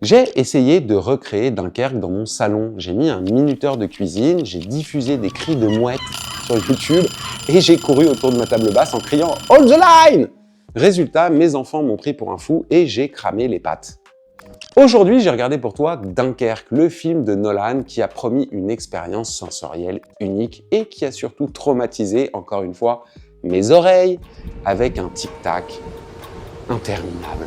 J'ai essayé de recréer Dunkerque dans mon salon. J'ai mis un minuteur de cuisine, j'ai diffusé des cris de mouettes sur YouTube et j'ai couru autour de ma table basse en criant « Hold the line !» Résultat, mes enfants m'ont pris pour un fou et j'ai cramé les pattes. Aujourd'hui, j'ai regardé pour toi Dunkerque, le film de Nolan qui a promis une expérience sensorielle unique et qui a surtout traumatisé, encore une fois, mes oreilles avec un tic-tac interminable.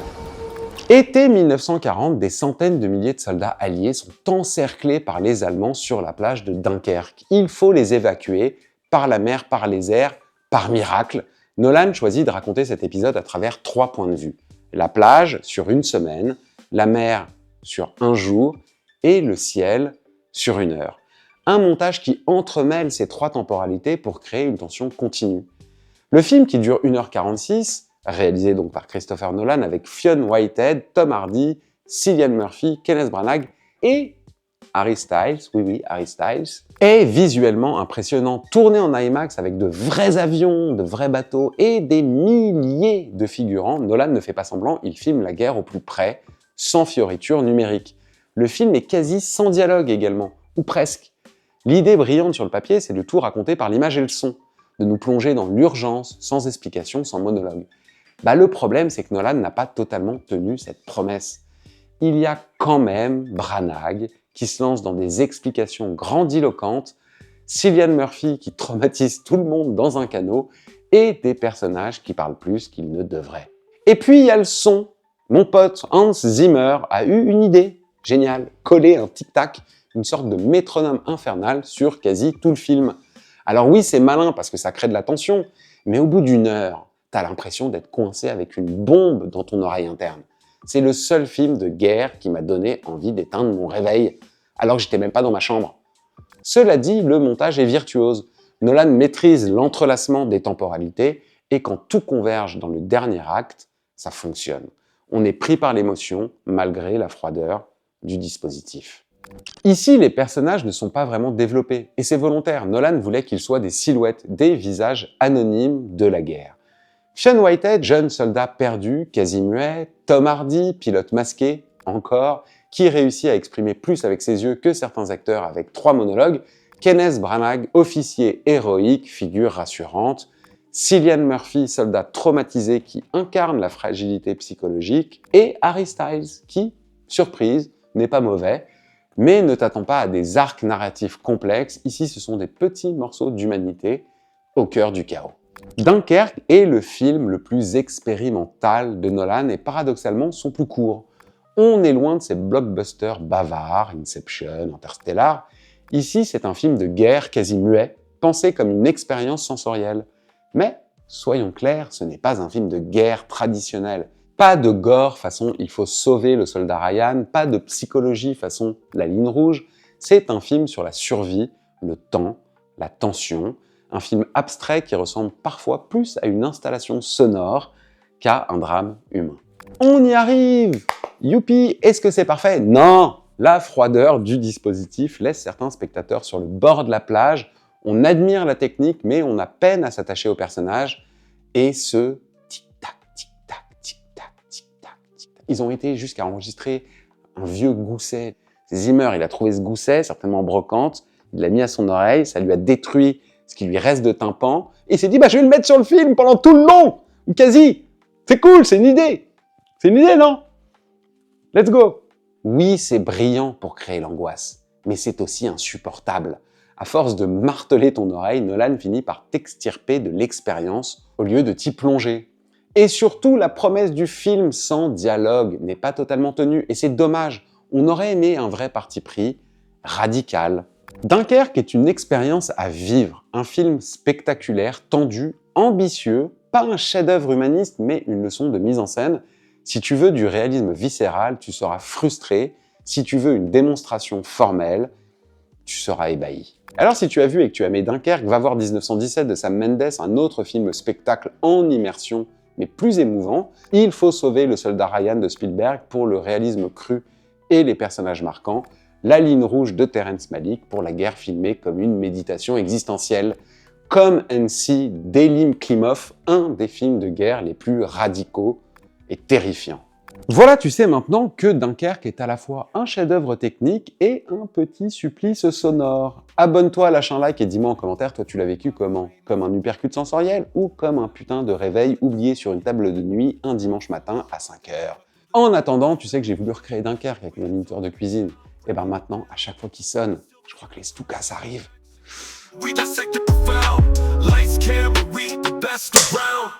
Été 1940, des centaines de milliers de soldats alliés sont encerclés par les Allemands sur la plage de Dunkerque. Il faut les évacuer par la mer, par les airs, par miracle. Nolan choisit de raconter cet épisode à travers 3 points de vue. La plage sur une semaine, la mer sur un jour et le ciel sur 1 heure. Un montage qui entremêle ces 3 temporalités pour créer une tension continue. Le film, qui dure 1h46, réalisé donc par Christopher Nolan avec Fionn Whitehead, Tom Hardy, Cillian Murphy, Kenneth Branagh et Harry Styles, oui, Harry Styles, est visuellement impressionnant, tourné en IMAX avec de vrais avions, de vrais bateaux et des milliers de figurants. Nolan ne fait pas semblant, il filme la guerre au plus près, sans fioritures numériques. Le film est quasi sans dialogue également, ou presque. L'idée brillante sur le papier, c'est de tout raconter par l'image et le son, de nous plonger dans l'urgence, sans explication, sans monologue. Le problème, c'est que Nolan n'a pas totalement tenu cette promesse. Il y a quand même Branagh qui se lance dans des explications grandiloquentes, Cillian Murphy qui traumatise tout le monde dans un canot, et des personnages qui parlent plus qu'ils ne devraient. Et puis il y a le son. Mon pote Hans Zimmer a eu une idée géniale, coller un tic-tac, une sorte de métronome infernal sur quasi tout le film. Alors oui, c'est malin parce que ça crée de la tension, mais au bout d'1 heure, t'as l'impression d'être coincé avec une bombe dans ton oreille interne. C'est le seul film de guerre qui m'a donné envie d'éteindre mon réveil, alors que j'étais même pas dans ma chambre. Cela dit, le montage est virtuose. Nolan maîtrise l'entrelacement des temporalités, et quand tout converge dans le dernier acte, ça fonctionne. On est pris par l'émotion, malgré la froideur du dispositif. Ici, les personnages ne sont pas vraiment développés, et c'est volontaire. Nolan voulait qu'ils soient des silhouettes, des visages anonymes de la guerre. Fionn Whitehead, jeune soldat perdu, quasi muet, Tom Hardy, pilote masqué, encore, qui réussit à exprimer plus avec ses yeux que certains acteurs avec 3 monologues, Kenneth Branagh, officier héroïque, figure rassurante, Cillian Murphy, soldat traumatisé qui incarne la fragilité psychologique, et Harry Styles, qui, surprise, n'est pas mauvais, mais ne t'attends pas à des arcs narratifs complexes, ici ce sont des petits morceaux d'humanité au cœur du chaos. Dunkerque est le film le plus expérimental de Nolan et paradoxalement son plus court. On est loin de ces blockbusters bavards, Inception, Interstellar. Ici, c'est un film de guerre quasi muet, pensé comme une expérience sensorielle. Mais, soyons clairs, ce n'est pas un film de guerre traditionnel. Pas de gore façon « il faut sauver le soldat Ryan », pas de psychologie façon « la ligne rouge ». C'est un film sur la survie, le temps, la tension, un film abstrait qui ressemble parfois plus à une installation sonore qu'à un drame humain. On y arrive! Youpi! Est-ce que c'est parfait? Non! La froideur du dispositif laisse certains spectateurs sur le bord de la plage. On admire la technique, mais on a peine à s'attacher au personnage. Et ce tic-tac, tic-tac, tic-tac, tic-tac, tic-tac. Ils ont été jusqu'à enregistrer un vieux gousset. Zimmer, il a trouvé ce gousset, certainement en brocante, il l'a mis à son oreille, ça lui a détruit ce qui lui reste de tympan, et il s'est dit, je vais le mettre sur le film pendant tout le long, ou quasi. C'est cool, c'est une idée. C'est une idée, non? Let's go. Oui, c'est brillant pour créer l'angoisse, mais c'est aussi insupportable. À force de marteler ton oreille, Nolan finit par t'extirper de l'expérience au lieu de t'y plonger. Et surtout, la promesse du film sans dialogue n'est pas totalement tenue, et c'est dommage. On aurait aimé un vrai parti pris, radical. Dunkerque est une expérience à vivre, un film spectaculaire, tendu, ambitieux, pas un chef-d'œuvre humaniste, mais une leçon de mise en scène. Si tu veux du réalisme viscéral, tu seras frustré. Si tu veux une démonstration formelle, tu seras ébahi. Alors si tu as vu et que tu as aimé Dunkerque, va voir 1917 de Sam Mendes, un autre film spectacle en immersion, mais plus émouvant. Il faut sauver le soldat Ryan de Spielberg pour le réalisme cru et les personnages marquants. La ligne rouge de Terrence Malick pour la guerre filmée comme une méditation existentielle. Come and See d'Elim Klimov, un des films de guerre les plus radicaux et terrifiants. Voilà, tu sais maintenant que Dunkerque est à la fois un chef-d'œuvre technique et un petit supplice sonore. Abonne-toi, lâche un like et dis-moi en commentaire, toi tu l'as vécu comment? Comme un uppercut sensoriel ou comme un putain de réveil oublié sur une table de nuit un dimanche matin à 5 heures. En attendant, tu sais que j'ai voulu recréer Dunkerque avec mon moniteur de cuisine. Et ben maintenant, à chaque fois qu'il sonne, je crois que les Stukas arrivent. We dissect the profound. Lights, camera, we the best around.